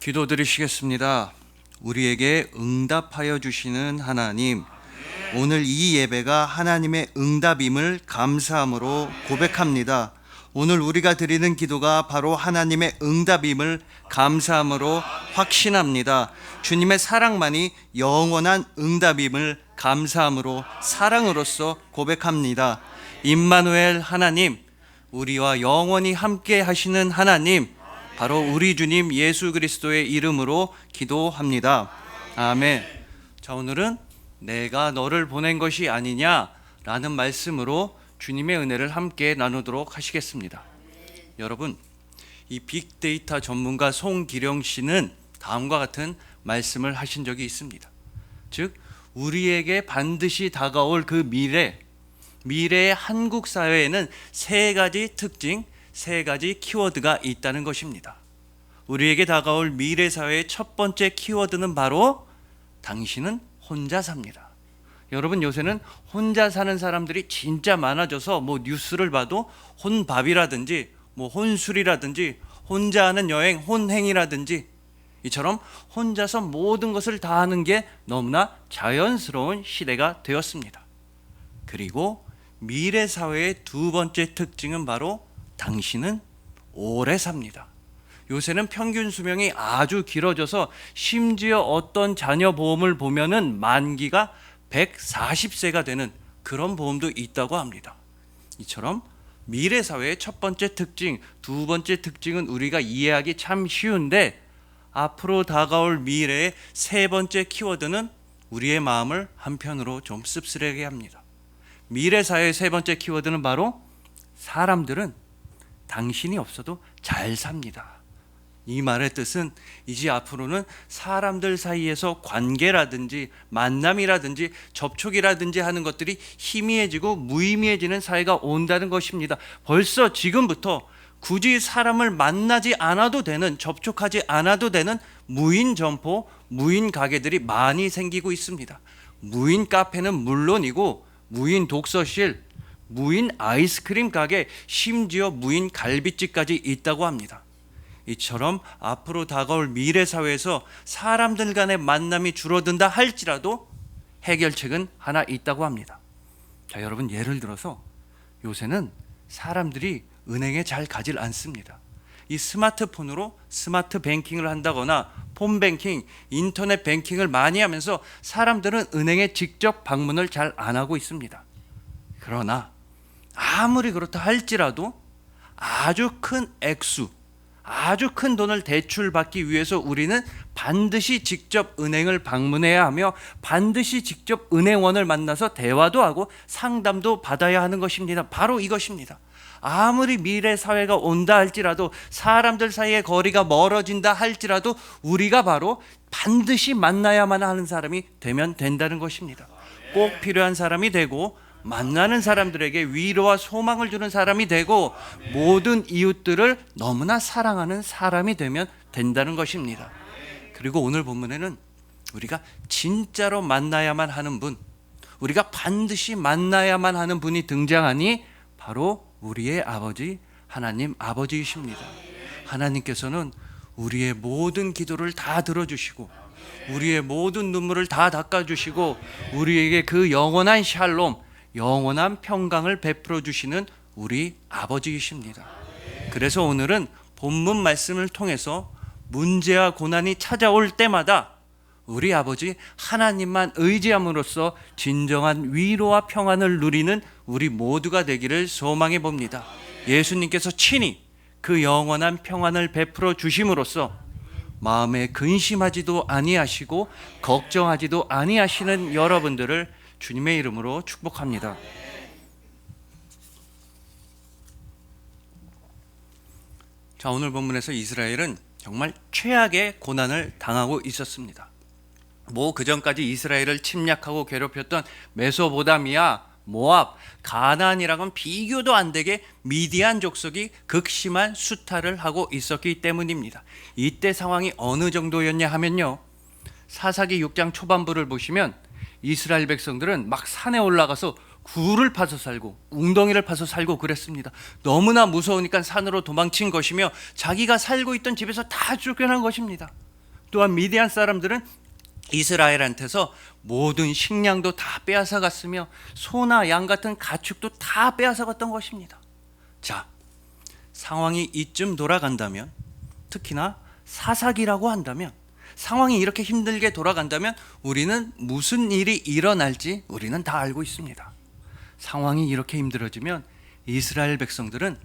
기도드리시겠습니다. 우리에게 응답하여 주시는 하나님, 오늘 이 예배가 하나님의 응답임을 감사함으로 고백합니다. 오늘 우리가 드리는 기도가 바로 하나님의 응답임을 감사함으로 확신합니다. 주님의 사랑만이 영원한 응답임을 감사함으로 사랑으로서 고백합니다. 임마누엘 하나님, 우리와 영원히 함께 하시는 하나님, 바로 우리 주님 예수 그리스도의 이름으로 기도합니다. 아멘. 자, 오늘은 내가 너를 보낸 것이 아니냐라는 말씀으로 주님의 은혜를 함께 나누도록 하시겠습니다. 여러분, 이 빅데이터 전문가 송기령 씨는 다음과 같은 말씀을 하신 적이 있습니다. 즉, 우리에게 반드시 다가올 그 미래의 한국 사회에는 세 가지 특징, 세 가지 키워드가 있다는 것입니다. 우리에게 다가올 미래 사회의 첫 번째 키워드는 바로 당신은 혼자 삽니다. 여러분, 요새는 혼자 사는 사람들이 진짜 많아져서 뉴스를 봐도 혼밥이라든지 혼술이라든지 혼자 하는 여행, 혼행이라든지 이처럼 혼자서 모든 것을 다 하는 게 너무나 자연스러운 시대가 되었습니다. 그리고 미래 사회의 두 번째 특징은 바로 당신은 오래 삽니다. 요새는 평균 수명이 아주 길어져서 심지어 어떤 자녀 보험을 보면은 만기가 140세가 되는 그런 보험도 있다고 합니다. 이처럼 미래 사회의 첫 번째 특징, 두 번째 특징은 우리가 이해하기 참 쉬운데, 앞으로 다가올 미래의 세 번째 키워드는 우리의 마음을 한편으로 좀 씁쓸하게 합니다. 미래 사회의 세 번째 키워드는 바로 사람들은 당신이 없어도 잘 삽니다. 이 말의 뜻은 이제 앞으로는 사람들 사이에서 관계라든지 만남이라든지 접촉이라든지 하는 것들이 희미해지고 무의미해지는 사회가 온다는 것입니다. 벌써 지금부터 굳이 사람을 만나지 않아도 되는, 접촉하지 않아도 되는 무인 점포, 무인 가게들이 많이 생기고 있습니다. 무인 카페는 물론이고 무인 독서실, 무인 아이스크림 가게, 심지어 무인 갈비집까지 있다고 합니다. 이처럼 앞으로 다가올 미래 사회에서 사람들 간의 만남이 줄어든다 할지라도 해결책은 하나 있다고 합니다. 자, 여러분, 예를 들어서 요새는 사람들이 은행에 잘 가질 않습니다. 이 스마트폰으로 스마트 뱅킹을 한다거나 폰뱅킹, 인터넷 뱅킹을 많이 하면서 사람들은 은행에 직접 방문을 잘 안 하고 있습니다. 그러나 아무리 그렇다 할지라도 아주 큰 액수, 아주 큰 돈을 대출받기 위해서 우리는 반드시 직접 은행을 방문해야 하며 반드시 직접 은행원을 만나서 대화도 하고 상담도 받아야 하는 것입니다. 바로 이것입니다. 아무리 미래 사회가 온다 할지라도, 사람들 사이의 거리가 멀어진다 할지라도 우리가 바로 반드시 만나야만 하는 사람이 되면 된다는 것입니다. 꼭 필요한 사람이 되고, 만나는 사람들에게 위로와 소망을 주는 사람이 되고, 모든 이웃들을 너무나 사랑하는 사람이 되면 된다는 것입니다. 그리고 오늘 본문에는 우리가 진짜로 만나야만 하는 분, 우리가 반드시 만나야만 하는 분이 등장하니 바로 우리의 아버지, 하나님 아버지이십니다. 하나님께서는 우리의 모든 기도를 다 들어주시고 우리의 모든 눈물을 다 닦아주시고 우리에게 그 영원한 샬롬, 영원한 평강을 베풀어 주시는 우리 아버지이십니다. 그래서 오늘은 본문 말씀을 통해서 문제와 고난이 찾아올 때마다 우리 아버지 하나님만 의지함으로써 진정한 위로와 평안을 누리는 우리 모두가 되기를 소망해 봅니다. 예수님께서 친히 그 영원한 평안을 베풀어 주심으로써 마음에 근심하지도 아니하시고 걱정하지도 아니하시는 여러분들을 주님의 이름으로 축복합니다. 자, 오늘 본문에서 이스라엘은 정말 최악의 고난을 당하고 있었습니다. 그 전까지 이스라엘을 침략하고 괴롭혔던 메소보다미아, 모압, 가나안이랑은 비교도 안 되게 미디안 족속이 극심한 수탈을 하고 있었기 때문입니다. 이때 상황이 어느 정도였냐 하면요, 사사기 6장 초반부를 보시면 이스라엘 백성들은 막 산에 올라가서 굴을 파서 살고 웅덩이를 파서 살고 그랬습니다. 너무나 무서우니까 산으로 도망친 것이며 자기가 살고 있던 집에서 다 쫓겨난 것입니다. 또한 미디안 사람들은 이스라엘한테서 모든 식량도 다 빼앗아 갔으며 소나 양 같은 가축도 다 빼앗아 갔던 것입니다. 자, 상황이 이쯤 돌아간다면, 특히나 사사기라고 한다면, 상황이 이렇게 힘들게 돌아간다면 우리는 무슨 일이 일어날지 우리는 다 알고 있습니다. 상황이 이렇게 힘들어지면 이스라엘 백성들은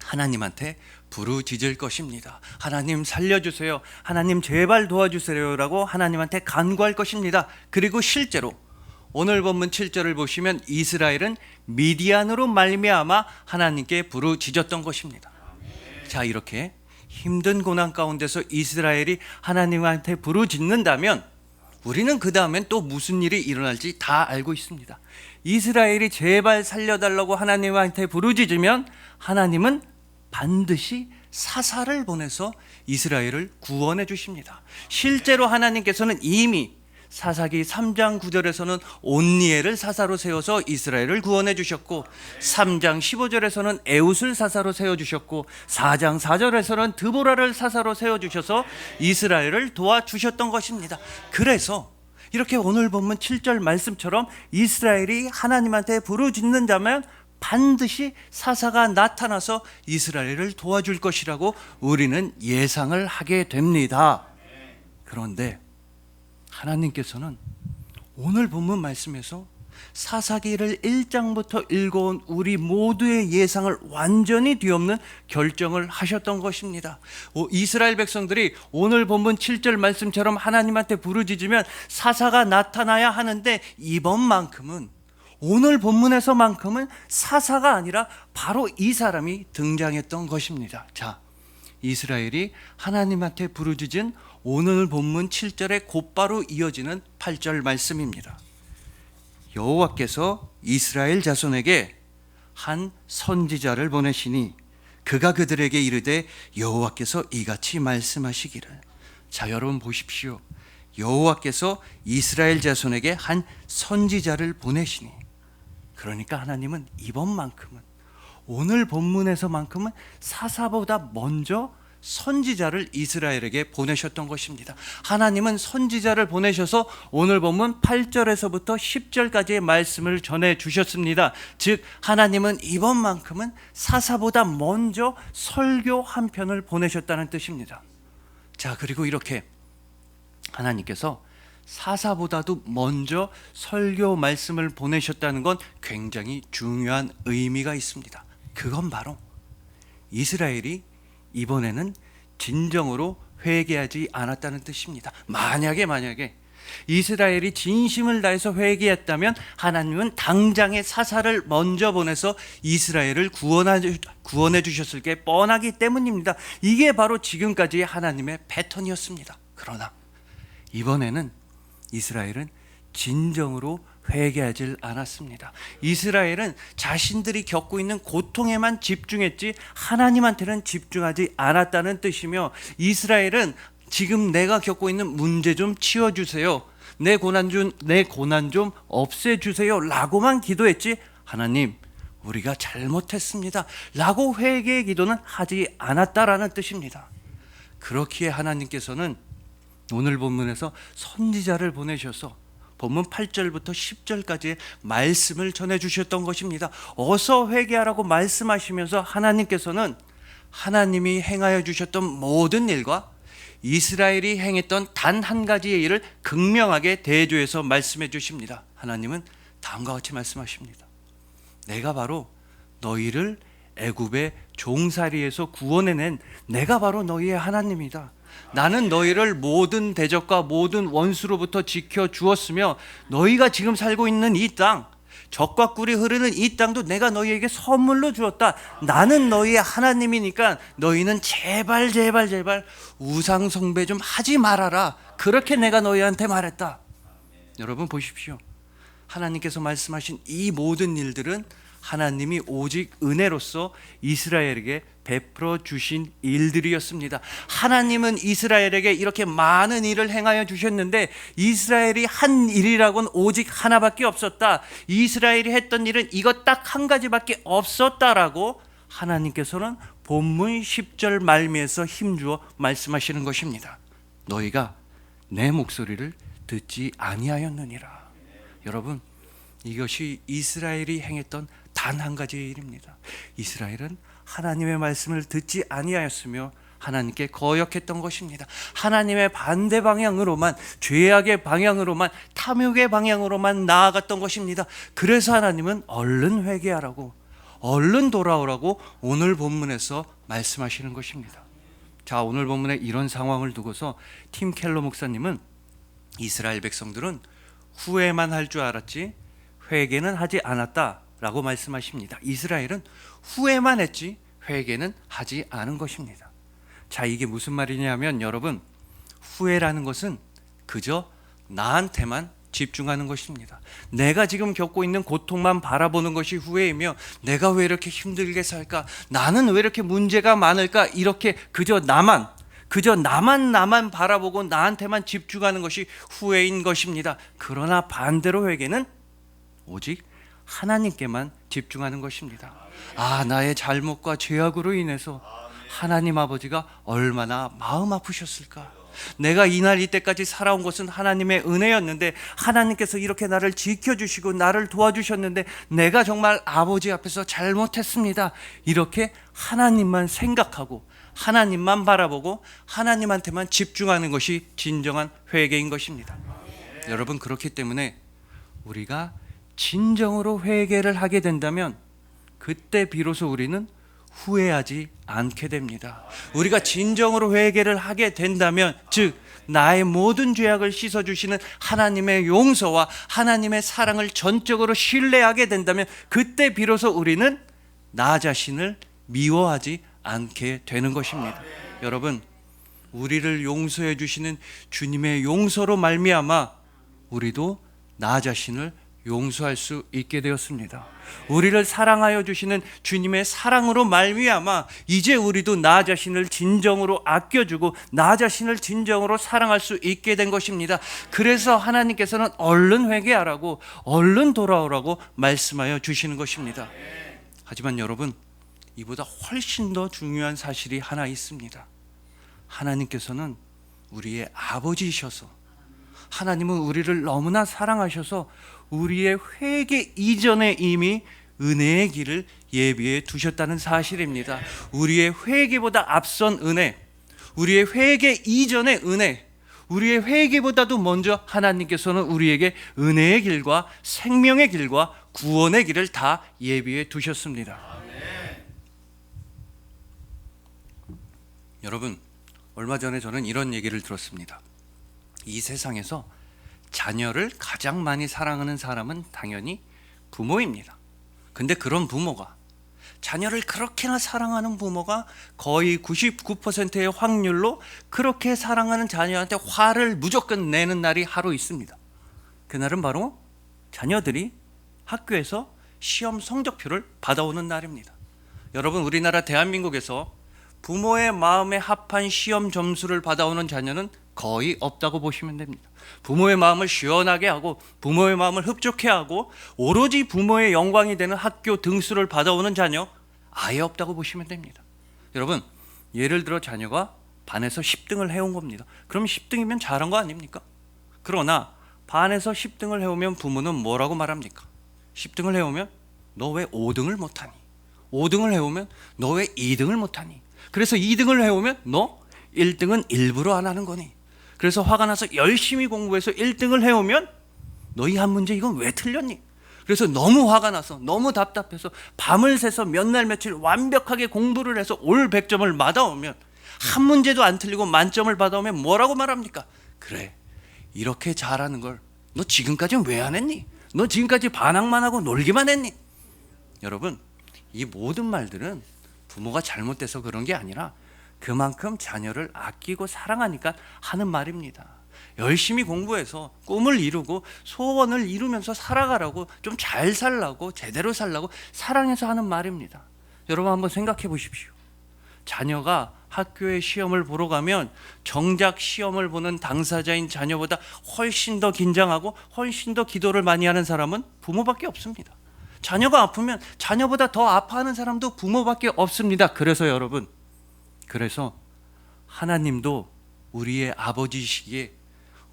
하나님한테 부르짖을 것입니다. 하나님 살려주세요. 하나님 제발 도와주세요라고 하나님한테 간구할 것입니다. 그리고 실제로 오늘 본문 7절을 보시면 이스라엘은 미디안으로 말미암아 하나님께 부르짖었던 것입니다. 자, 이렇게 힘든 고난 가운데서 이스라엘이 하나님한테 부르짖는다면 우리는 그 다음엔 또 무슨 일이 일어날지 다 알고 있습니다. 이스라엘이 제발 살려달라고 하나님한테 부르짖으면 하나님은 반드시 사사를 보내서 이스라엘을 구원해 주십니다. 실제로 하나님께서는 이미 사사기 3장 9절에서는 온니엘을 사사로 세워서 이스라엘을 구원해 주셨고, 3장 15절에서는 에웃을 사사로 세워주셨고, 4장 4절에서는 드보라를 사사로 세워주셔서 이스라엘을 도와주셨던 것입니다. 그래서 이렇게 오늘 본문 7절 말씀처럼 이스라엘이 하나님한테 부르짖는다면 반드시 사사가 나타나서 이스라엘을 도와줄 것이라고 우리는 예상을 하게 됩니다. 그런데 하나님께서는 오늘 본문 말씀에서 사사기를 1장부터 읽어온 우리 모두의 예상을 완전히 뒤엎는 결정을 하셨던 것입니다. 이스라엘 백성들이 오늘 본문 7절 말씀처럼 하나님한테 부르짖으면 사사가 나타나야 하는데 이번만큼은, 오늘 본문에서만큼은 사사가 아니라 바로 이 사람이 등장했던 것입니다. 자, 이스라엘이 하나님한테 부르짖은 오늘 본문 7절에 곧바로 이어지는 8절 말씀입니다. 여호와께서 이스라엘 자손에게 한 선지자를 보내시니 그가 그들에게 이르되 여호와께서 이같이 말씀하시기를. 자, 여러분 보십시오. 여호와께서 이스라엘 자손에게 한 선지자를 보내시니, 그러니까 하나님은 이번만큼은, 오늘 본문에서만큼은 사사보다 먼저 선지자를 이스라엘에게 보내셨던 것입니다. 하나님은 선지자를 보내셔서 오늘 본문 8절에서부터 10절까지의 말씀을 전해 주셨습니다. 즉 하나님은 이번만큼은 사사보다 먼저 설교 한 편을 보내셨다는 뜻입니다. 자, 그리고 이렇게 하나님께서 사사보다도 먼저 설교 말씀을 보내셨다는 건 굉장히 중요한 의미가 있습니다. 그건 바로 이스라엘이 이번에는 진정으로 회개하지 않았다는 뜻입니다. 만약에 이스라엘이 진심을 다해서 회개했다면 하나님은 당장의 사사를 먼저 보내서 이스라엘을 구원해 주셨을 게 뻔하기 때문입니다. 이게 바로 지금까지의 하나님의 패턴이었습니다. 그러나 이번에는 이스라엘은 진정으로 회개하지 않았습니다. 이스라엘은 자신들이 겪고 있는 고통에만 집중했지 하나님한테는 집중하지 않았다는 뜻이며, 이스라엘은 지금 내가 겪고 있는 문제 좀 치워주세요, 내 고난 좀 없애주세요 라고만 기도했지 하나님 우리가 잘못했습니다 라고 회개의 기도는 하지 않았다라는 뜻입니다. 그렇기에 하나님께서는 오늘 본문에서 선지자를 보내셔서 본문 8절부터 10절까지의 말씀을 전해주셨던 것입니다. 어서 회개하라고 말씀하시면서 하나님께서는 하나님이 행하여 주셨던 모든 일과 이스라엘이 행했던 단 한 가지의 일을 극명하게 대조해서 말씀해 주십니다. 하나님은 다음과 같이 말씀하십니다. 내가 바로 너희를 애굽의 종살이에서 구원해낸 내가 바로 너희의 하나님이다. 나는 너희를 모든 대적과 모든 원수로부터 지켜 주었으며 너희가 지금 살고 있는 이 땅, 젖과 꿀이 흐르는 이 땅도 내가 너희에게 선물로 주었다. 나는 너희의 하나님이니까 너희는 제발 우상 숭배 좀 하지 말아라. 그렇게 내가 너희한테 말했다. 여러분 보십시오. 하나님께서 말씀하신 이 모든 일들은 하나님이 오직 은혜로서 이스라엘에게 베풀어 주신 일들이었습니다. 하나님은 이스라엘에게 이렇게 많은 일을 행하여 주셨는데 이스라엘이 한 일이라고는 오직 하나밖에 없었다. 이스라엘이 했던 일은 이것 딱 한 가지밖에 없었다라고 하나님께서는 본문 10절 말미에서 힘주어 말씀하시는 것입니다. 너희가 내 목소리를 듣지 아니하였느니라. 여러분, 이것이 이스라엘이 행했던 단 한 가지의 일입니다. 이스라엘은 하나님의 말씀을 듣지 아니하였으며 하나님께 거역했던 것입니다. 하나님의 반대 방향으로만, 죄악의 방향으로만, 탐욕의 방향으로만 나아갔던 것입니다. 그래서 하나님은 얼른 회개하라고, 얼른 돌아오라고 오늘 본문에서 말씀하시는 것입니다. 자, 오늘 본문에 이런 상황을 두고서 팀 켈러 목사님은 이스라엘 백성들은 후회만 할 줄 알았지 회개는 하지 않았다라고 말씀하십니다. 이스라엘은 후회만 했지 회개는 하지 않은 것입니다. 자, 이게 무슨 말이냐면 여러분, 후회라는 것은 그저 나한테만 집중하는 것입니다. 내가 지금 겪고 있는 고통만 바라보는 것이 후회이며, 내가 왜 이렇게 힘들게 살까? 나는 왜 이렇게 문제가 많을까? 이렇게 그저 나만 바라보고 나한테만 집중하는 것이 후회인 것입니다. 그러나 반대로 회개는 오직 하나님께만 집중하는 것입니다. 아, 나의 잘못과 죄악으로 인해서 하나님 아버지가 얼마나 마음 아프셨을까? 내가 이날 이때까지 살아온 것은 하나님의 은혜였는데, 하나님께서 이렇게 나를 지켜주시고 나를 도와주셨는데 내가 정말 아버지 앞에서 잘못했습니다. 이렇게 하나님만 생각하고 하나님만 바라보고 하나님한테만 집중하는 것이 진정한 회개인 것입니다. 여러분, 그렇기 때문에 우리가 진정으로 회개를 하게 된다면 그때 비로소 우리는 후회하지 않게 됩니다. 우리가 진정으로 회개를 하게 된다면, 즉 나의 모든 죄악을 씻어주시는 하나님의 용서와 하나님의 사랑을 전적으로 신뢰하게 된다면 그때 비로소 우리는 나 자신을 미워하지 않게 되는 것입니다. 여러분, 우리를 용서해 주시는 주님의 용서로 말미암아 우리도 나 자신을 용서할 수 있게 되었습니다. 우리를 사랑하여 주시는 주님의 사랑으로 말미암아 이제 우리도 나 자신을 진정으로 아껴주고 나 자신을 진정으로 사랑할 수 있게 된 것입니다. 그래서 하나님께서는 얼른 회개하라고, 얼른 돌아오라고 말씀하여 주시는 것입니다. 하지만 여러분, 이보다 훨씬 더 중요한 사실이 하나 있습니다. 하나님께서는 우리의 아버지이셔서, 하나님은 우리를 너무나 사랑하셔서 우리의 회개 이전에 이미 은혜의 길을 예비해 두셨다는 사실입니다. 우리의 회개보다 앞선 은혜, 우리의 회개 이전의 은혜, 우리의 회개보다도 먼저 하나님께서는 우리에게 은혜의 길과 생명의 길과 구원의 길을 다 예비해 두셨습니다. 여러분, 얼마 전에 저는 이런 얘기를 들었습니다. 이 세상에서 자녀를 가장 많이 사랑하는 사람은 당연히 부모입니다. 근데 그런 부모가, 자녀를 그렇게나 사랑하는 부모가 거의 99%의 확률로 그렇게 사랑하는 자녀한테 화를 무조건 내는 날이 하루 있습니다. 그날은 바로 자녀들이 학교에서 시험 성적표를 받아오는 날입니다. 여러분, 우리나라 대한민국에서 부모의 마음에 합한 시험 점수를 받아오는 자녀는 거의 없다고 보시면 됩니다. 부모의 마음을 시원하게 하고 부모의 마음을 흡족해 하고 오로지 부모의 영광이 되는 학교 등수를 받아오는 자녀 아예 없다고 보시면 됩니다. 여러분, 예를 들어 자녀가 반에서 10등을 해온 겁니다. 그럼 10등이면 잘한 거 아닙니까? 그러나 반에서 10등을 해오면 부모는 뭐라고 말합니까? 10등을 해오면 너 왜 5등을 못하니? 5등을 해오면 너 왜 2등을 못하니? 그래서 2등을 해오면 너 1등은 일부러 안 하는 거니? 그래서 화가 나서 열심히 공부해서 1등을 해오면 너 이 한 문제 이건 왜 틀렸니? 그래서 너무 화가 나서 너무 답답해서 밤을 새서 몇 날 며칠 완벽하게 공부를 해서 올 100점을 받아오면, 한 문제도 안 틀리고 만점을 받아오면 뭐라고 말합니까? 그래, 이렇게 잘하는 걸 너 지금까지는 왜 안 했니? 너 지금까지 반항만 하고 놀기만 했니? 여러분, 이 모든 말들은 부모가 잘못돼서 그런 게 아니라 그만큼 자녀를 아끼고 사랑하니까 하는 말입니다. 열심히 공부해서 꿈을 이루고 소원을 이루면서 살아가라고, 좀 잘 살라고, 제대로 살라고 사랑해서 하는 말입니다. 여러분, 한번 생각해 보십시오. 자녀가 학교에 시험을 보러 가면 정작 시험을 보는 당사자인 자녀보다 훨씬 더 긴장하고 훨씬 더 기도를 많이 하는 사람은 부모밖에 없습니다. 자녀가 아프면 자녀보다 더 아파하는 사람도 부모밖에 없습니다. 그래서 여러분, 그래서 하나님도 우리의 아버지이시기에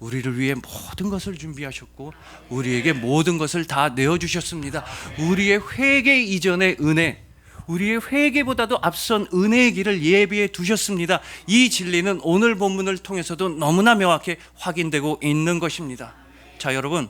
우리를 위해 모든 것을 준비하셨고 우리에게 모든 것을 다 내어주셨습니다. 우리의 회개 이전의 은혜, 우리의 회개보다도 앞선 은혜의 길을 예비해 두셨습니다. 이 진리는 오늘 본문을 통해서도 너무나 명확히 확인되고 있는 것입니다. 자, 여러분,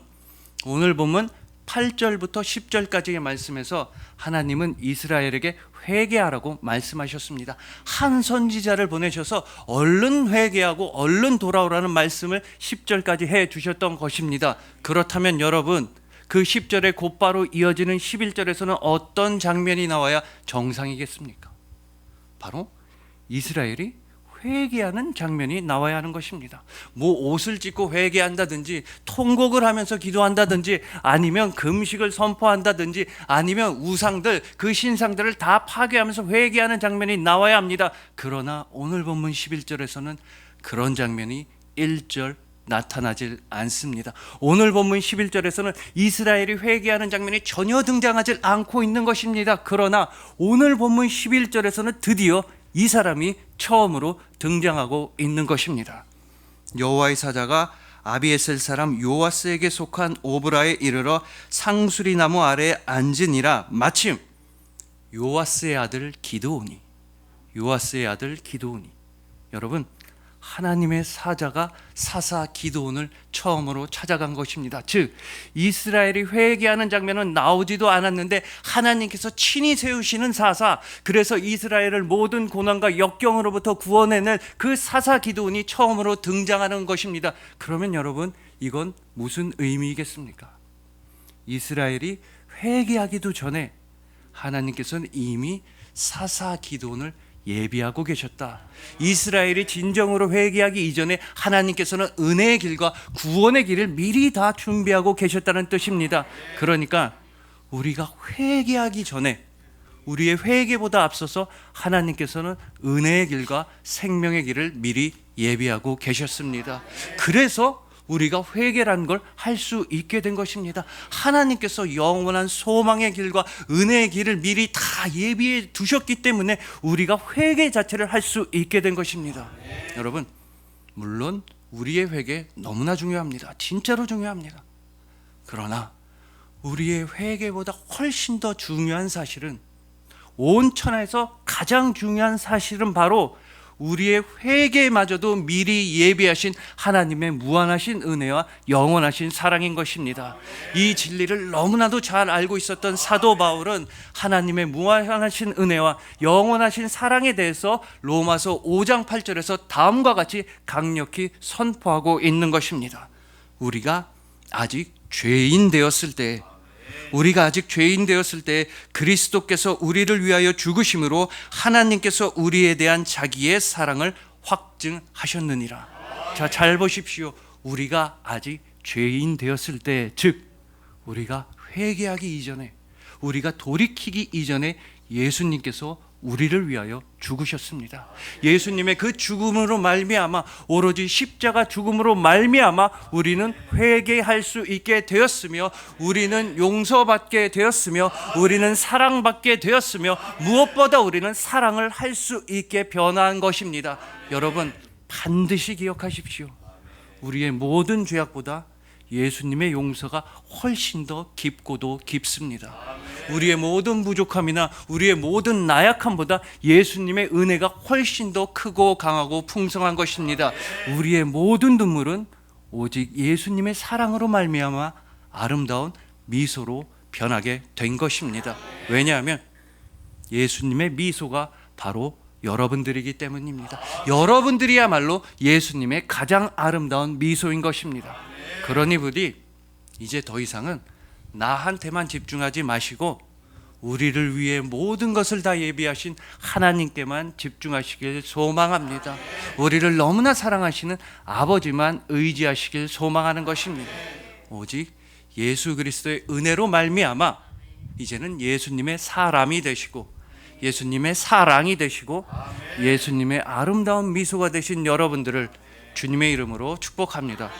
오늘 본문 8절부터 10절까지의 말씀에서 하나님은 이스라엘에게 회개하라고 말씀하셨습니다. 한 선지자를 보내셔서 얼른 회개하고 얼른 돌아오라는 말씀을 10절까지 해 주셨던 것입니다. 그렇다면 여러분, 그 10절에 곧바로 이어지는 11절에서는 어떤 장면이 나와야 정상이겠습니까? 바로 이스라엘이 회개하는 장면이 나와야 하는 것입니다. 뭐 옷을 찢고 회개한다든지, 통곡을 하면서 기도한다든지, 아니면 금식을 선포한다든지, 아니면 우상들, 그 신상들을 다 파괴하면서 회개하는 장면이 나와야 합니다. 그러나 오늘 본문 11절에서는 그런 장면이 1절 나타나질 않습니다. 오늘 본문 11절에서는 이스라엘이 회개하는 장면이 전혀 등장하지 않고 있는 것입니다. 그러나 오늘 본문 11절에서는 드디어 이 사람이 처음으로 등장하고 있는 것입니다. 여호와의 사자가 아비에셀 사람 요아스에게 속한 오브라에 이르러 상수리 나무 아래에 앉으니라. 마침 요아스의 아들 기드온이, 여러분, 하나님의 사자가 사사 기드온을 처음으로 찾아간 것입니다. 즉, 이스라엘이 회개하는 장면은 나오지도 않았는데 하나님께서 친히 세우시는 사사, 그래서 이스라엘을 모든 고난과 역경으로부터 구원해낼 그 사사 기드온이 처음으로 등장하는 것입니다. 그러면 여러분, 이건 무슨 의미겠습니까? 이스라엘이 회개하기도 전에 하나님께서는 이미 사사 기드온을 예비하고 계셨다. 이스라엘이 진정으로 회개하기 이전에 하나님께서는 은혜의 길과 구원의 길을 미리 다 준비하고 계셨다는 뜻입니다. 그러니까 우리가 회개하기 전에, 우리의 회개보다 앞서서 하나님께서는 은혜의 길과 생명의 길을 미리 예비하고 계셨습니다. 그래서 우리가 회개라는 걸 할 수 있게 된 것입니다. 하나님께서 영원한 소망의 길과 은혜의 길을 미리 다 예비해 두셨기 때문에 우리가 회개 자체를 할 수 있게 된 것입니다. 여러분, 물론 우리의 회개 너무나 중요합니다. 진짜로 중요합니다. 그러나 우리의 회개보다 훨씬 더 중요한 사실은, 온 천하에서 가장 중요한 사실은 바로 우리의 회개마저도 미리 예비하신 하나님의 무한하신 은혜와 영원하신 사랑인 것입니다. 이 진리를 너무나도 잘 알고 있었던 사도 바울은 하나님의 무한하신 은혜와 영원하신 사랑에 대해서 로마서 5장 8절에서 다음과 같이 강력히 선포하고 있는 것입니다. 우리가 아직 죄인 되었을 때, 그리스도께서 우리를 위하여 죽으심으로 하나님께서 우리에 대한 자기의 사랑을 확증하셨느니라. 자, 잘 보십시오. 우리가 아직 죄인 되었을 때, 즉 우리가 회개하기 이전에, 우리가 돌이키기 이전에 예수님께서 우리를 위하여 죽으셨습니다. 예수님의 그 죽음으로 말미암아, 오로지 십자가 죽음으로 말미암아 우리는 회개할 수 있게 되었으며, 우리는 용서받게 되었으며, 우리는 사랑받게 되었으며, 무엇보다 우리는 사랑을 할 수 있게 변한 것입니다. 여러분, 반드시 기억하십시오. 우리의 모든 죄악보다 예수님의 용서가 훨씬 더 깊고도 깊습니다. 우리의 모든 부족함이나 우리의 모든 나약함보다 예수님의 은혜가 훨씬 더 크고 강하고 풍성한 것입니다. 우리의 모든 눈물은 오직 예수님의 사랑으로 말미암아 아름다운 미소로 변하게 된 것입니다. 왜냐하면 예수님의 미소가 바로 여러분들이기 때문입니다. 여러분들이야말로 예수님의 가장 아름다운 미소인 것입니다. 그러니 부디 이제 더 이상은 나한테만 집중하지 마시고 우리를 위해 모든 것을 다 예비하신 하나님께만 집중하시길 소망합니다. 우리를 너무나 사랑하시는 아버지만 의지하시길 소망하는 것입니다. 오직 예수 그리스도의 은혜로 말미암아 이제는 예수님의 사람이 되시고, 예수님의 사랑이 되시고, 예수님의 아름다운 미소가 되신 여러분들을 주님의 이름으로 축복합니다.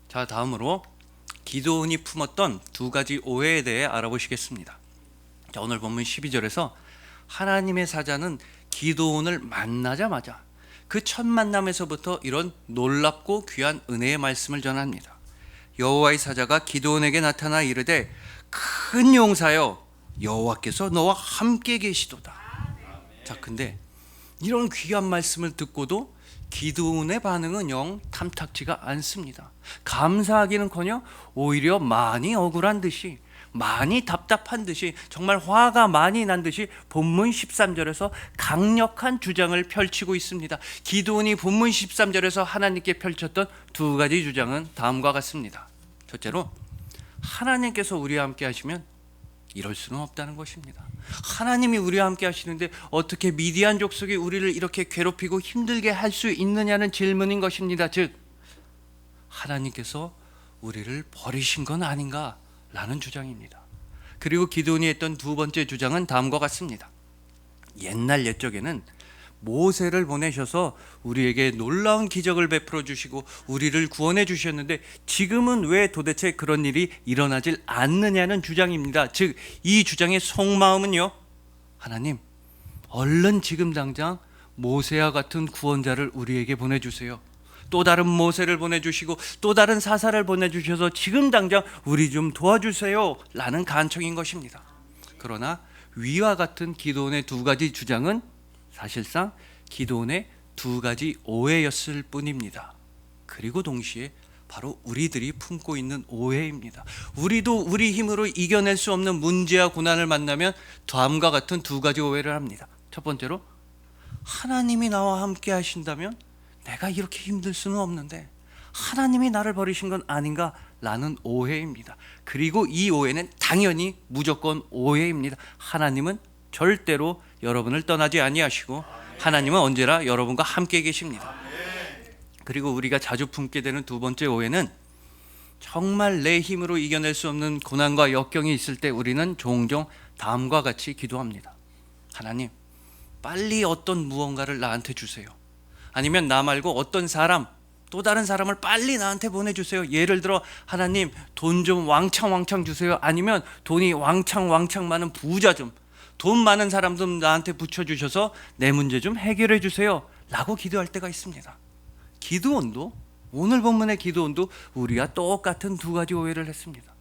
자, 다음으로 기드온이 품었던 두 가지 오해에 대해 알아보시겠습니다. 자, 오늘 본문 12절에서 하나님의 사자는 기드온을 만나자마자 그 첫 만남에서부터 이런 놀랍고 귀한 은혜의 말씀을 전합니다. 여호와의 사자가 기드온에게 나타나 이르되 큰 용사여 여호와께서 너와 함께 계시도다. 자, 근데 이런 귀한 말씀을 듣고도 기드온의 반응은 영 탐탁지가 않습니다. 감사하기는커녕 오히려 많이 억울한 듯이, 많이 답답한 듯이, 정말 화가 많이 난 듯이 본문 13절에서 강력한 주장을 펼치고 있습니다. 기드온이 본문 13절에서 하나님께 펼쳤던 두 가지 주장은 다음과 같습니다. 첫째로, 하나님께서 우리와 함께 하시면 이럴 수는 없다는 것입니다. 하나님이 우리와 함께 하시는데 어떻게 미디안 족속이 우리를 이렇게 괴롭히고 힘들게 할 수 있느냐는 질문인 것입니다. 즉, 하나님께서 우리를 버리신 건 아닌가 라는 주장입니다. 그리고 기드온이 했던 두 번째 주장은 다음과 같습니다. 옛날 옛적에는 모세를 보내셔서 우리에게 놀라운 기적을 베풀어 주시고 우리를 구원해 주셨는데 지금은 왜 도대체 그런 일이 일어나질 않느냐는 주장입니다. 즉, 이 주장의 속마음은요, 하나님, 얼른 지금 당장 모세와 같은 구원자를 우리에게 보내주세요. 또 다른 모세를 보내주시고 또 다른 사사를 보내주셔서 지금 당장 우리 좀 도와주세요 라는 간청인 것입니다. 그러나 위와 같은 기드온의 두 가지 주장은 사실상 기드온의 두 가지 오해였을 뿐입니다. 그리고 동시에 바로 우리들이 품고 있는 오해입니다. 우리도 우리 힘으로 이겨낼 수 없는 문제와 고난을 만나면 다음과 같은 두 가지 오해를 합니다. 첫 번째로, 하나님이 나와 함께 하신다면 내가 이렇게 힘들 수는 없는데 하나님이 나를 버리신 건 아닌가 라는 오해입니다. 그리고 이 오해는 당연히 무조건 오해입니다. 하나님은 절대로 여러분을 떠나지 아니하시고 하나님은 언제나 여러분과 함께 계십니다. 그리고 우리가 자주 품게 되는 두 번째 오해는, 정말 내 힘으로 이겨낼 수 없는 고난과 역경이 있을 때 우리는 종종 다음과 같이 기도합니다. 하나님, 빨리 어떤 무언가를 나한테 주세요. 아니면 나 말고 어떤 사람, 또 다른 사람을 빨리 나한테 보내주세요. 예를 들어, 하나님, 돈 좀 왕창 주세요. 아니면 돈이 왕창 많은 부자 좀, 돈 많은 사람 좀 나한테 붙여주셔서 내 문제 좀 해결해 주세요 라고 기도할 때가 있습니다. 기드온도, 오늘 본문의 기드온도 우리와 똑같은 두 가지 오해를 했습니다.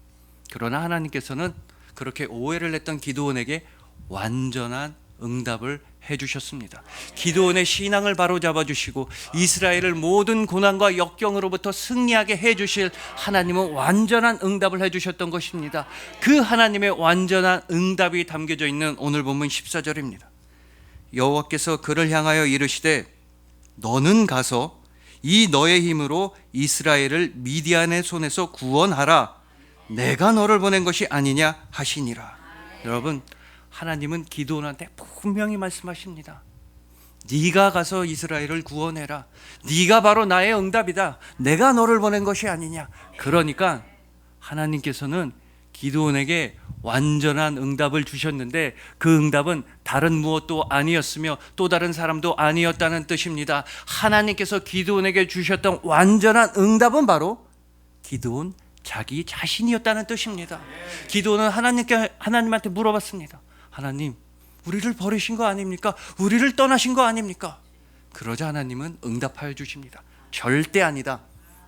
그러나 하나님께서는 그렇게 오해를 했던 기드온에게 완전한 응답을 해주셨습니다. 기드온의 신앙을 바로잡아 주시고 이스라엘을 모든 고난과 역경으로부터 승리하게 해주실 하나님은 완전한 응답을 해주셨던 것입니다. 그 하나님의 완전한 응답이 담겨져 있는 오늘 본문 14절입니다. 여호와께서 그를 향하여 이르시되 너는 가서 이 너의 힘으로 이스라엘을 미디안의 손에서 구원하라. 내가 너를 보낸 것이 아니냐 하시니라. 여러분, 하나님은 기드온한테 분명히 말씀하십니다. 네가 가서 이스라엘을 구원해라. 네가 바로 나의 응답이다. 내가 너를 보낸 것이 아니냐. 그러니까 하나님께서는 기드온에게 완전한 응답을 주셨는데 그 응답은 다른 무엇도 아니었으며 또 다른 사람도 아니었다는 뜻입니다. 하나님께서 기드온에게 주셨던 완전한 응답은 바로 기드온 자기 자신이었다는 뜻입니다. 기드온은 하나님한테 물어봤습니다. 하나님, 우리를 버리신 거 아닙니까? 우리를 떠나신 거 아닙니까? 그러자 하나님은 응답하여 주십니다. 절대 아니다.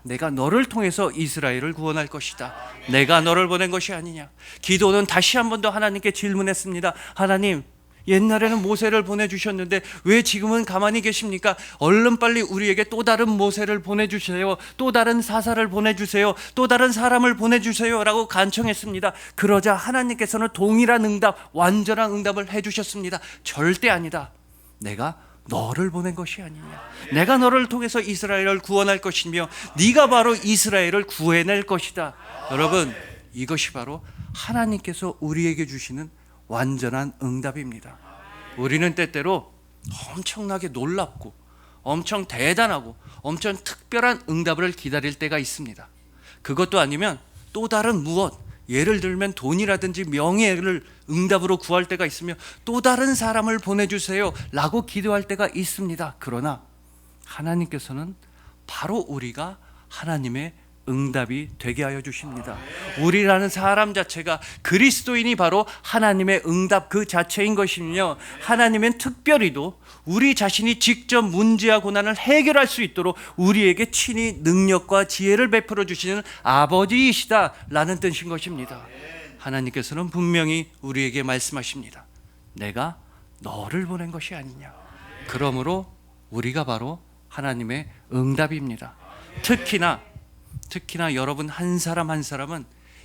내가 너를 통해서 이스라엘을 구원할 것이다. 내가 너를 보낸 것이 아니냐. 기드온은 다시 한 번 더 하나님께 질문했습니다. 하나님, 옛날에는 모세를 보내주셨는데 왜 지금은 가만히 계십니까? 얼른 빨리 우리에게 또 다른 모세를 보내주세요. 또 다른 사사를 보내주세요. 또 다른 사람을 보내주세요 라고 간청했습니다. 그러자 하나님께서는 동일한 응답, 완전한 응답을 해주셨습니다. 절대 아니다. 내가 너를 보낸 것이 아니냐. 내가 너를 통해서 이스라엘을 구원할 것이며 네가 바로 이스라엘을 구해낼 것이다. 여러분, 이것이 바로 하나님께서 우리에게 주시는 완전한 응답입니다. 우리는 때때로 엄청나게 놀랍고 엄청 대단하고 엄청 특별한 응답을 기다릴 때가 있습니다. 그것도 아니면 또 다른 무엇, 예를 들면 돈이라든지 명예를 응답으로 구할 때가 있으며 또 다른 사람을 보내주세요 라고 기도할 때가 있습니다. 그러나 하나님께서는 바로 우리가 하나님의 응답이 되게 하여 주십니다. 우리라는 사람 자체가, 그리스도인이 바로 하나님의 응답 그 자체인 것이며 하나님은 특별히도 우리 자신이 직접 문제와 고난을 해결할 수 있도록 우리에게 친히 능력과 지혜를 베풀어 주시는 아버지이시다라는 뜻인 것입니다. 하나님께서는 분명히 우리에게 말씀하십니다. 내가 너를 보낸 것이 아니냐. 그러므로 우리가 바로 하나님의 응답입니다. 특히나 여러분 한 사람 한 사람은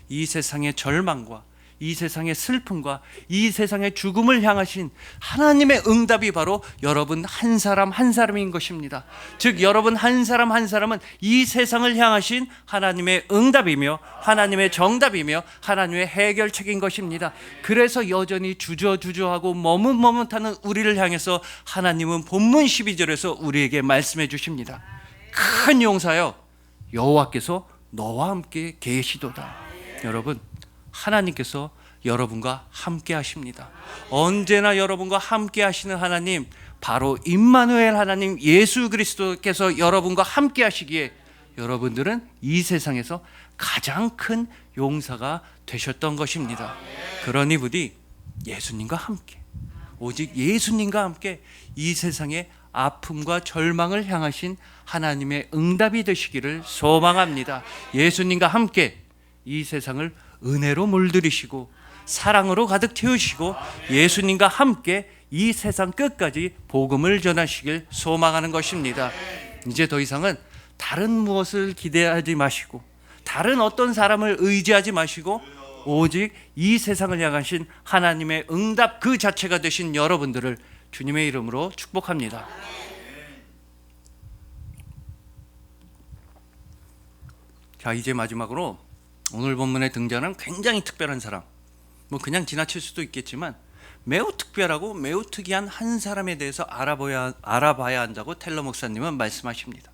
이 세상의 절망과 이 세상의 슬픔과 이 세상의 죽음을 향하신 하나님의 응답이 바로 여러분 한 사람 한 사람인 것입니다. 즉 여러분 한 사람 한 사람은 이 세상을 향하신 하나님의 응답이며 하나님의 정답이며 하나님의 해결책인 것입니다. 그래서 여전히 주저하고 머뭇머뭇하는 우리를 향해서 하나님은 본문 12절에서 우리에게 말씀해 주십니다. 큰 용사여 여호와께서 너와 함께 계시도다. 여러분, 하나님께서 여러분과 함께 하십니다. 언제나 여러분과 함께 하시는 하나님, 바로 임마누엘 하나님 예수 그리스도께서 여러분과 함께 하시기에 여러분들은 이 세상에서 가장 큰 용사가 되셨던 것입니다. 그러니 부디 예수님과 함께, 오직 예수님과 함께 이 세상의 아픔과 절망을 향하신 하나님의 응답이 되시기를 소망합니다. 예수님과 함께 이 세상을 은혜로 물들이시고 사랑으로 가득 채우시고 예수님과 함께 이 세상 끝까지 복음을 전하시길 소망하는 것입니다. 이제 더 이상은 다른 무엇을 기대하지 마시고 다른 어떤 사람을 의지하지 마시고 오직 이 세상을 향하신 하나님의 응답 그 자체가 되신 여러분들을 주님의 이름으로 축복합니다. 자, 이제 마지막으로 오늘 본문에 등장하는 굉장히 특별한 사람, 그냥 지나칠 수도 있겠지만 매우 특별하고 매우 특이한 한 사람에 대해서 알아봐야 한다고 텔러 목사님은 말씀하십니다.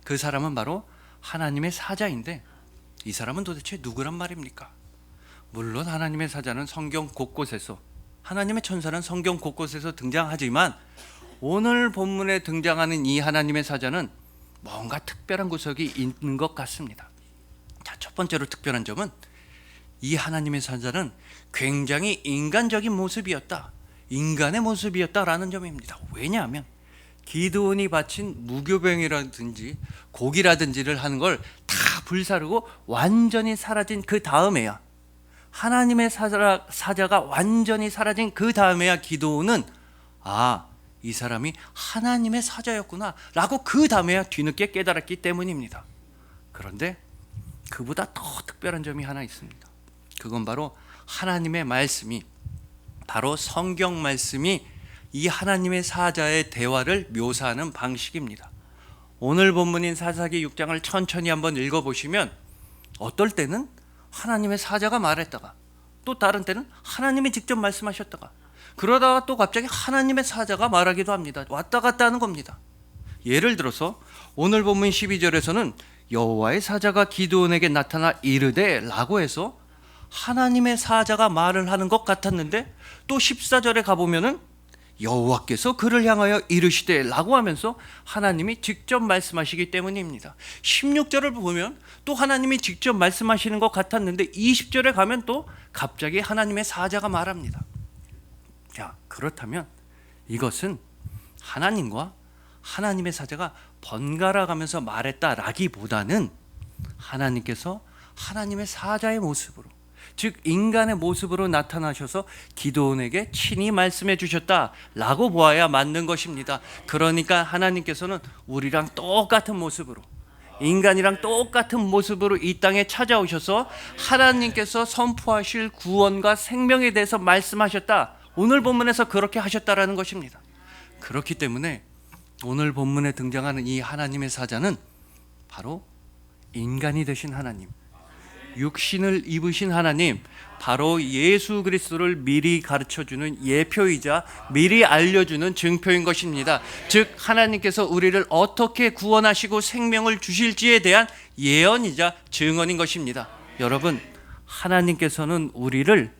그 사람은 바로 하나님의 사자인데 이 사람은 도대체 누구란 말입니까? 물론 하나님의 사자는 성경 곳곳에서, 하나님의 천사는 성경 곳곳에서 등장하지만 오늘 본문에 등장하는 이 하나님의 사자는 뭔가 특별한 구석이 있는 것 같습니다. 자, 첫 번째로 특별한 점은 이 하나님의 사자는 굉장히 인간적인 모습이었다, 인간의 모습이었다라는 점입니다. 왜냐하면 기드온이 바친 무교병이라든지 고기라든지를 하는 걸 다 불사르고 완전히 사라진 그 다음에야, 하나님의 사자가 완전히 사라진 그 다음에야 기드온은 이 사람이 하나님의 사자였구나 라고 그 다음에야 뒤늦게 깨달았기 때문입니다. 그런데 그보다 더 특별한 점이 하나 있습니다. 그건 바로 하나님의 말씀이, 바로 성경 말씀이 이 하나님의 사자의 대화를 묘사하는 방식입니다. 오늘 본문인 사사기 6장을 천천히 한번 읽어보시면 어떨 때는 하나님의 사자가 말했다가 또 다른 때는 하나님이 직접 말씀하셨다가 그러다가 또 갑자기 하나님의 사자가 말하기도 합니다. 왔다 갔다 하는 겁니다. 예를 들어서 오늘 본문 12절에서는 여호와의 사자가 기드온에게 나타나 이르되 라고 해서 하나님의 사자가 말을 하는 것 같았는데 또 14절에 가보면은 여호와께서 그를 향하여 이르시되 라고 하면서 하나님이 직접 말씀하시기 때문입니다. 16절을 보면 또 하나님이 직접 말씀하시는 것 같았는데 20절에 가면 또 갑자기 하나님의 사자가 말합니다. 자, 그렇다면 이것은 하나님과 하나님의 사자가 번갈아 가면서 말했다라기보다는 하나님께서 하나님의 사자의 모습으로, 즉 인간의 모습으로 나타나셔서 기드온에게 친히 말씀해 주셨다라고 보아야 맞는 것입니다. 그러니까 하나님께서는 우리랑 똑같은 모습으로, 인간이랑 똑같은 모습으로 이 땅에 찾아오셔서 하나님께서 선포하실 구원과 생명에 대해서 말씀하셨다, 오늘 본문에서 그렇게 하셨다라는 것입니다. 그렇기 때문에 오늘 본문에 등장하는 이 하나님의 사자는 바로 인간이 되신 하나님, 육신을 입으신 하나님, 바로 예수 그리스도를 미리 가르쳐주는 예표이자 미리 알려주는 증표인 것입니다. 즉 하나님께서 우리를 어떻게 구원하시고 생명을 주실지에 대한 예언이자 증언인 것입니다. 여러분, 하나님께서는 우리를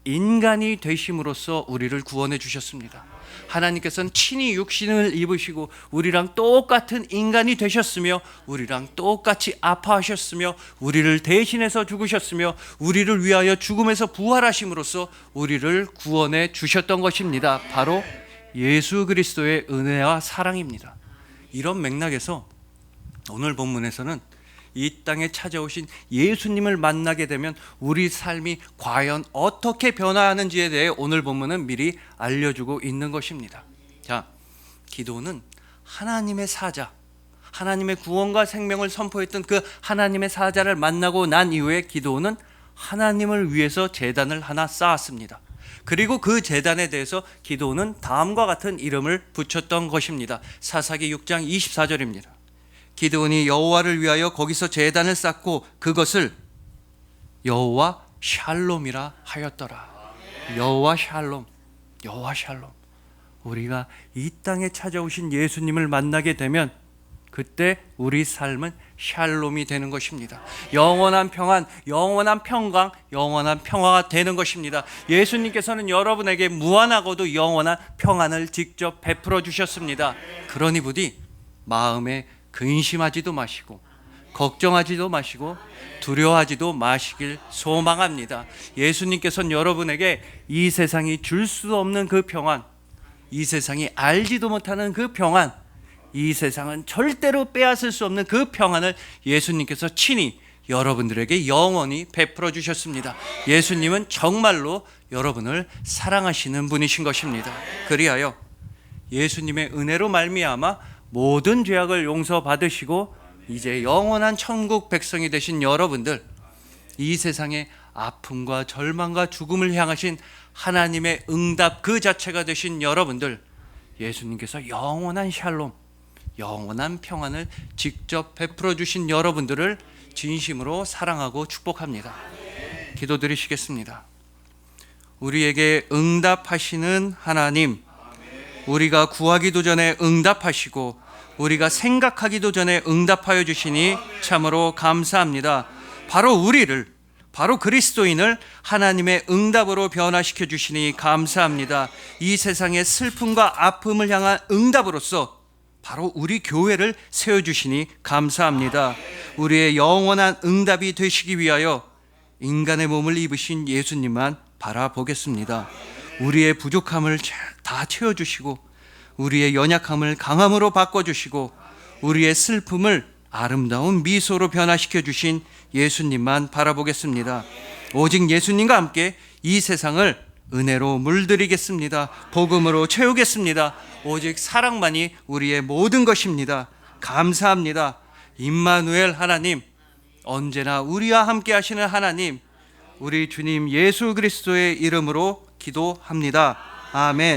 인간이 되심으로써 우리를 구원해 주셨습니다. 하나님께서는 친히 육신을 입으시고 우리랑 똑같은 인간이 되셨으며 우리랑 똑같이 아파하셨으며 우리를 대신해서 죽으셨으며 우리를 위하여 죽음에서 부활하심으로써 우리를 구원해 주셨던 것입니다. 바로 예수 그리스도의 은혜와 사랑입니다. 이런 맥락에서 오늘 본문에서는 이 땅에 찾아오신 예수님을 만나게 되면 우리 삶이 과연 어떻게 변화하는지에 대해 오늘 본문은 미리 알려주고 있는 것입니다. 자, 기도는 하나님의 사자, 하나님의 구원과 생명을 선포했던 그 하나님의 사자를 만나고 난 이후에 기도는 하나님을 위해서 제단을 하나 쌓았습니다. 그리고 그 제단에 대해서 기도는 다음과 같은 이름을 붙였던 것입니다. 사사기 6장 24절입니다. 기드온이 여호와를 위하여 거기서 제단을 쌓고 그것을 여호와 샬롬이라 하였더라. 여호와 샬롬, 여호와 샬롬. 우리가 이 땅에 찾아오신 예수님을 만나게 되면 그때 우리 삶은 샬롬이 되는 것입니다. 영원한 평안, 영원한 평강, 영원한 평화가 되는 것입니다. 예수님께서는 여러분에게 무한하고도 영원한 평안을 직접 베풀어 주셨습니다. 그러니 부디 마음에 근심하지도 마시고 걱정하지도 마시고 두려워하지도 마시길 소망합니다. 예수님께서는 여러분에게 이 세상이 줄 수 없는 그 평안, 이 세상이 알지도 못하는 그 평안, 이 세상은 절대로 빼앗을 수 없는 그 평안을 예수님께서 친히 여러분들에게 영원히 베풀어 주셨습니다. 예수님은 정말로 여러분을 사랑하시는 분이신 것입니다. 그리하여 예수님의 은혜로 말미암아 모든 죄악을 용서받으시고 이제 영원한 천국 백성이 되신 여러분들, 이 세상의 아픔과 절망과 죽음을 향하신 하나님의 응답 그 자체가 되신 여러분들, 예수님께서 영원한 샬롬, 영원한 평안을 직접 베풀어 주신 여러분들을 진심으로 사랑하고 축복합니다. 기도드리시겠습니다. 우리에게 응답하시는 하나님, 우리가 구하기도 전에 응답하시고 우리가 생각하기도 전에 응답하여 주시니 참으로 감사합니다. 바로 우리를, 바로 그리스도인을 하나님의 응답으로 변화시켜 주시니 감사합니다. 이 세상의 슬픔과 아픔을 향한 응답으로서 바로 우리 교회를 세워주시니 감사합니다. 우리의 영원한 응답이 되시기 위하여 인간의 몸을 입으신 예수님만 바라보겠습니다. 우리의 부족함을 다 채워주시고 우리의 연약함을 강함으로 바꿔주시고 우리의 슬픔을 아름다운 미소로 변화시켜 주신 예수님만 바라보겠습니다. 오직 예수님과 함께 이 세상을 은혜로 물들이겠습니다. 복음으로 채우겠습니다. 오직 사랑만이 우리의 모든 것입니다. 감사합니다. 임마누엘 하나님, 언제나 우리와 함께 하시는 하나님, 우리 주님 예수 그리스도의 이름으로 기도합니다. 아멘.